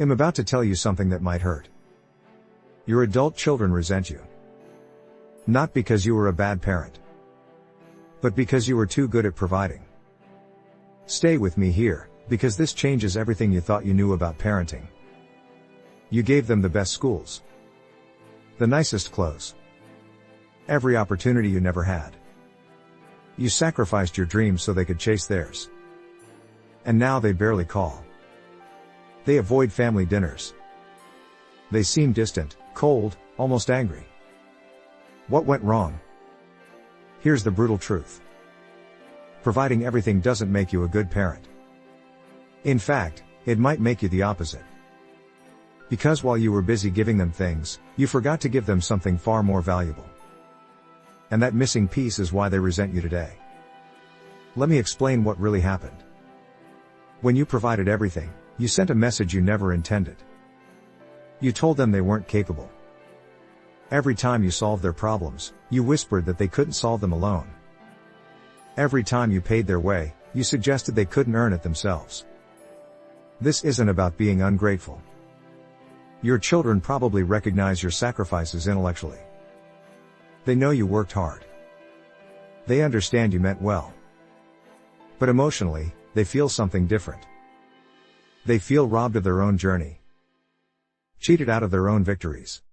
I'm about to tell you something that might hurt. Your adult children resent you. Not because you were a bad parent, but because you were too good at providing. Stay with me here, because this changes everything you thought you knew about parenting. You gave them the best schools, the nicest clothes, every opportunity you never had. You sacrificed your dreams so they could chase theirs. And now they barely call. They avoid family dinners. They seem distant, cold, almost angry. What went wrong? Here's the brutal truth. Providing everything doesn't make you a good parent. In fact, it might make you the opposite. Because while you were busy giving them things, you forgot to give them something far more valuable. And that missing piece is why they resent you today. Let me explain what really happened. When you provided everything, you sent a message you never intended. You told them they weren't capable. Every time you solved their problems, you whispered that they couldn't solve them alone. Every time you paid their way, you suggested they couldn't earn it themselves. This isn't about being ungrateful. Your children probably recognize your sacrifices intellectually. They know you worked hard. They understand you meant well. But emotionally, they feel something different. They feel robbed of their own journey. Cheated out of their own victories.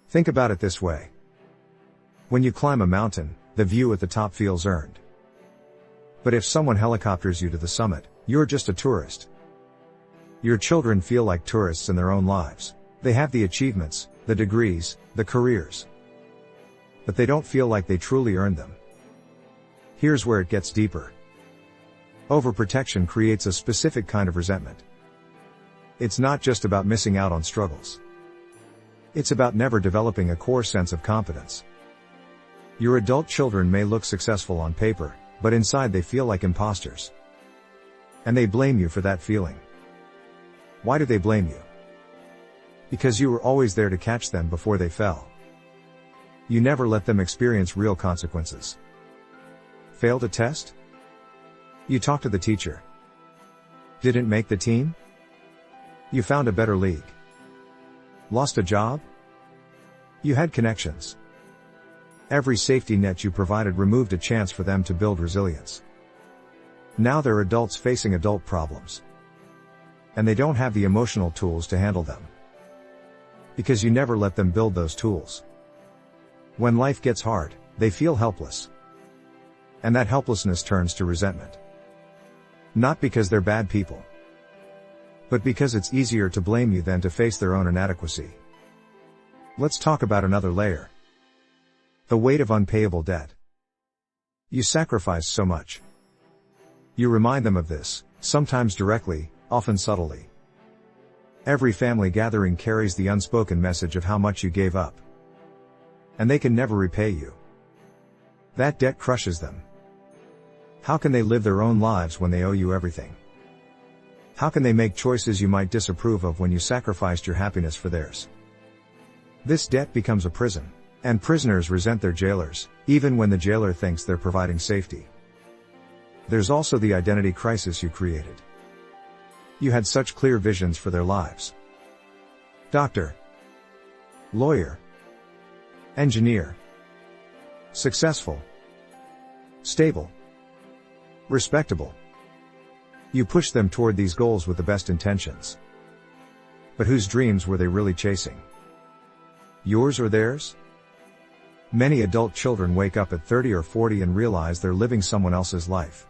Think about it this way. When you climb a mountain, the view at the top feels earned. But if someone helicopters you to the summit, you're just a tourist. Your children feel like tourists in their own lives. They have the achievements, the degrees, the careers. But they don't feel like they truly earned them. Here's where it gets deeper. Overprotection creates a specific kind of resentment. It's not just about missing out on struggles. It's about never developing a core sense of competence. Your adult children may look successful on paper, but inside they feel like imposters. And they blame you for that feeling. Why do they blame you? Because you were always there to catch them before they fell. You never let them experience real consequences. Failed a test? You talked to the teacher. Didn't make the team? You found a better league. Lost a job? You had connections. Every safety net you provided removed a chance for them to build resilience. Now they're adults facing adult problems. And they don't have the emotional tools to handle them. Because you never let them build those tools. When life gets hard, they feel helpless. And that helplessness turns to resentment. Not because they're bad people. But because it's easier to blame you than to face their own inadequacy. Let's talk about another layer. The weight of unpayable debt. You sacrifice so much. You remind them of this, sometimes directly, often subtly. Every family gathering carries the unspoken message of how much you gave up. And they can never repay you. That debt crushes them. How can they live their own lives when they owe you everything? How can they make choices you might disapprove of when you sacrificed your happiness for theirs? This debt becomes a prison, and prisoners resent their jailers, even when the jailer thinks they're providing safety. There's also the identity crisis you created. You had such clear visions for their lives. Doctor, lawyer, engineer, successful, stable, respectable. You pushed them toward these goals with the best intentions. But whose dreams were they really chasing? Yours or theirs? Many adult children wake up at 30 or 40 and realize they're living someone else's life.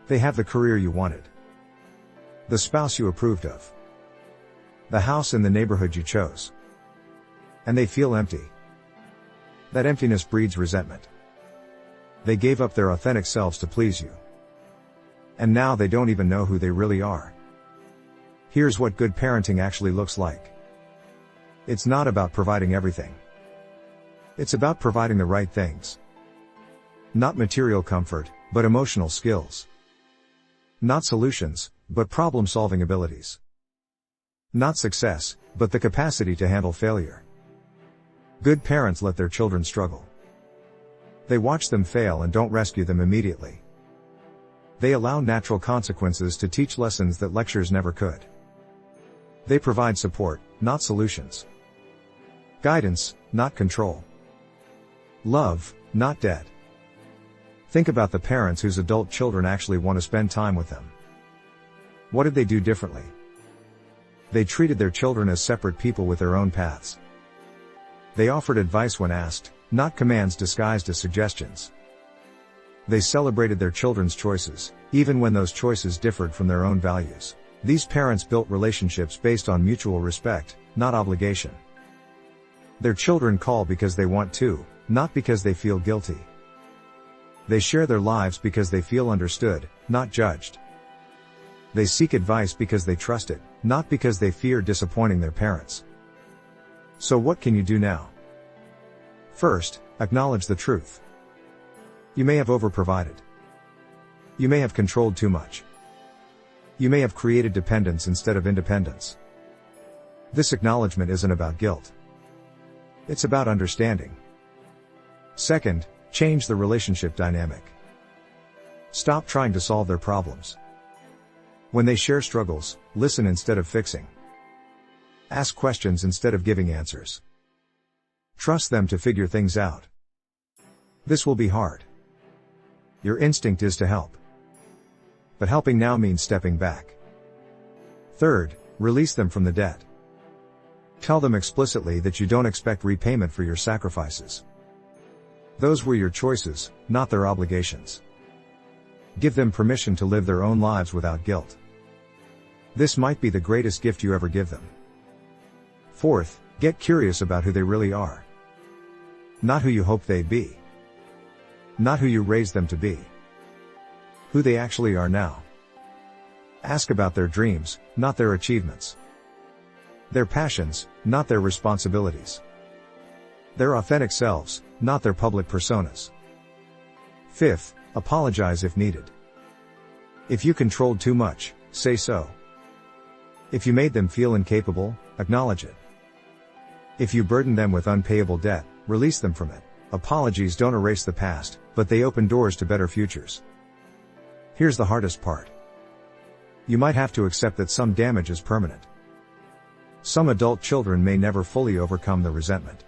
They have the career you wanted. The spouse you approved of. The house in the neighborhood you chose. And they feel empty. That emptiness breeds resentment. They gave up their authentic selves to please you. And now they don't even know who they really are. Here's what good parenting actually looks like. It's not about providing everything. It's about providing the right things. Not material comfort, but emotional skills. Not solutions, but problem-solving abilities. Not success, but the capacity to handle failure. Good parents let their children struggle. They watch them fail and don't rescue them immediately. They allow natural consequences to teach lessons that lectures never could. They provide support, not solutions. Guidance, not control. Love, not debt. Think about the parents whose adult children actually want to spend time with them. What did they do differently? They treated their children as separate people with their own paths. They offered advice when asked, not commands disguised as suggestions. They celebrated their children's choices, even when those choices differed from their own values. These parents built relationships based on mutual respect, not obligation. Their children call because they want to, not because they feel guilty. They share their lives because they feel understood, not judged. They seek advice because they trust it, not because they fear disappointing their parents. So what can you do now? First, acknowledge the truth. You may have overprovided. You may have controlled too much. You may have created dependence instead of independence. This acknowledgement isn't about guilt. It's about understanding. Second, change the relationship dynamic. Stop trying to solve their problems. When they share struggles, listen instead of fixing. Ask questions instead of giving answers. Trust them to figure things out. This will be hard. Your instinct is to help. But helping now means stepping back. Third, release them from the debt. Tell them explicitly that you don't expect repayment for your sacrifices. Those were your choices, not their obligations. Give them permission to live their own lives without guilt. This might be the greatest gift you ever give them. Fourth, get curious about who they really are. Not who you hope they'd be. Not who you raised them to be. Who they actually are now. Ask about their dreams, not their achievements. Their passions, not their responsibilities. Their authentic selves, not their public personas. Fifth, apologize if needed. If you controlled too much, say so. If you made them feel incapable, acknowledge it. If you burdened them with unpayable debt, release them from it. Apologies don't erase the past, but they open doors to better futures. Here's the hardest part. You might have to accept that some damage is permanent. Some adult children may never fully overcome the resentment.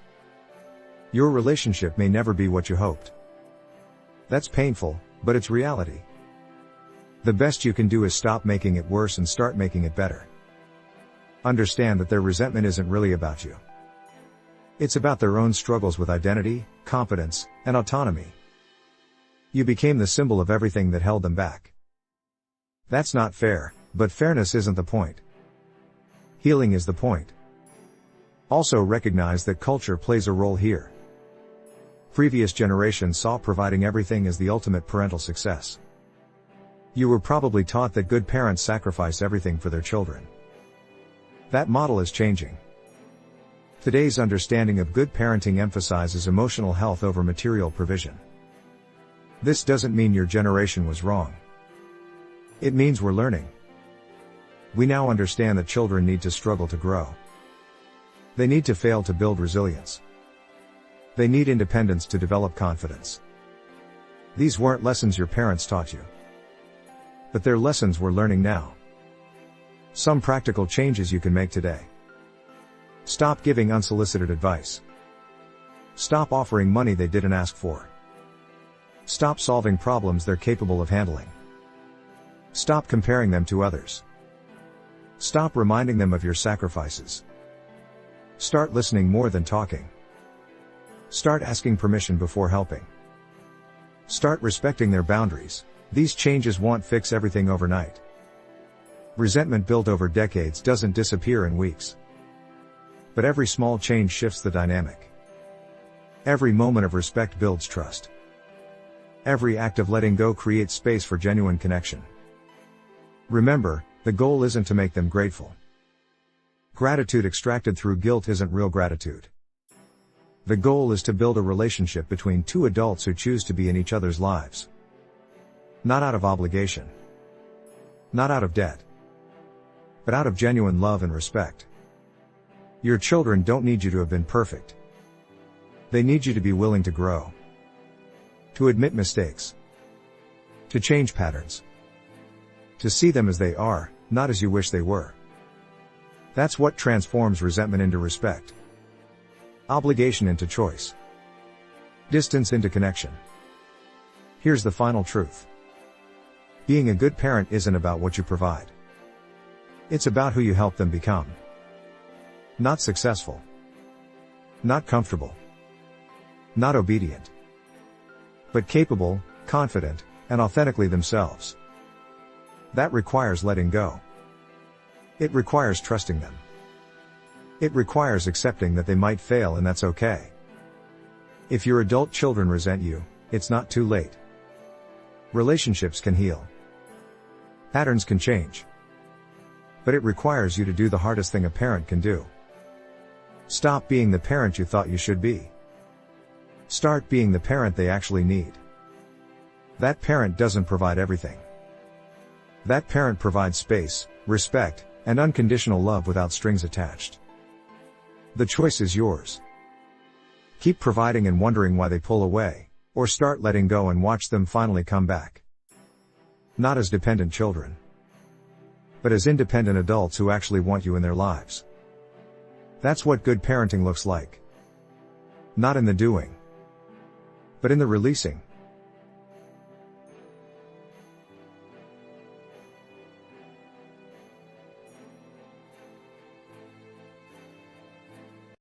Your relationship may never be what you hoped. That's painful, but it's reality. The best you can do is stop making it worse and start making it better. Understand that their resentment isn't really about you. It's about their own struggles with identity, confidence, and autonomy. You became the symbol of everything that held them back. That's not fair, but fairness isn't the point. Healing is the point. Also recognize that culture plays a role here. Previous generations saw providing everything as the ultimate parental success. You were probably taught that good parents sacrifice everything for their children. That model is changing. Today's understanding of good parenting emphasizes emotional health over material provision. This doesn't mean your generation was wrong. It means we're learning. We now understand that children need to struggle to grow. They need to fail to build resilience. They need independence to develop confidence. These weren't lessons your parents taught you. But they're lessons we're learning now. Some practical changes you can make today. Stop giving unsolicited advice. Stop offering money they didn't ask for. Stop solving problems they're capable of handling. Stop comparing them to others. Stop reminding them of your sacrifices. Start listening more than talking. Start asking permission before helping. Start respecting their boundaries. These changes won't fix everything overnight. Resentment built over decades doesn't disappear in weeks. But every small change shifts the dynamic. Every moment of respect builds trust. Every act of letting go creates space for genuine connection. Remember, the goal isn't to make them grateful. Gratitude extracted through guilt isn't real gratitude. The goal is to build a relationship between two adults who choose to be in each other's lives. Not out of obligation. Not out of debt. But out of genuine love and respect. Your children don't need you to have been perfect. They need you to be willing to grow. To admit mistakes. To change patterns. To see them as they are, not as you wish they were. That's what transforms resentment into respect. Obligation into choice. Distance into connection. Here's the final truth. Being a good parent isn't about what you provide. It's about who you help them become. Not successful. Not comfortable. Not obedient. But capable, confident, and authentically themselves. That requires letting go. It requires trusting them. It requires accepting that they might fail, and that's okay. If your adult children resent you, it's not too late. Relationships can heal. Patterns can change. But it requires you to do the hardest thing a parent can do. Stop being the parent you thought you should be. Start being the parent they actually need. That parent doesn't provide everything. That parent provides space, respect, and unconditional love without strings attached. The choice is yours. Keep providing and wondering why they pull away, or start letting go and watch them finally come back. Not as dependent children, but as independent adults who actually want you in their lives. That's what good parenting looks like. Not in the doing, but in the releasing.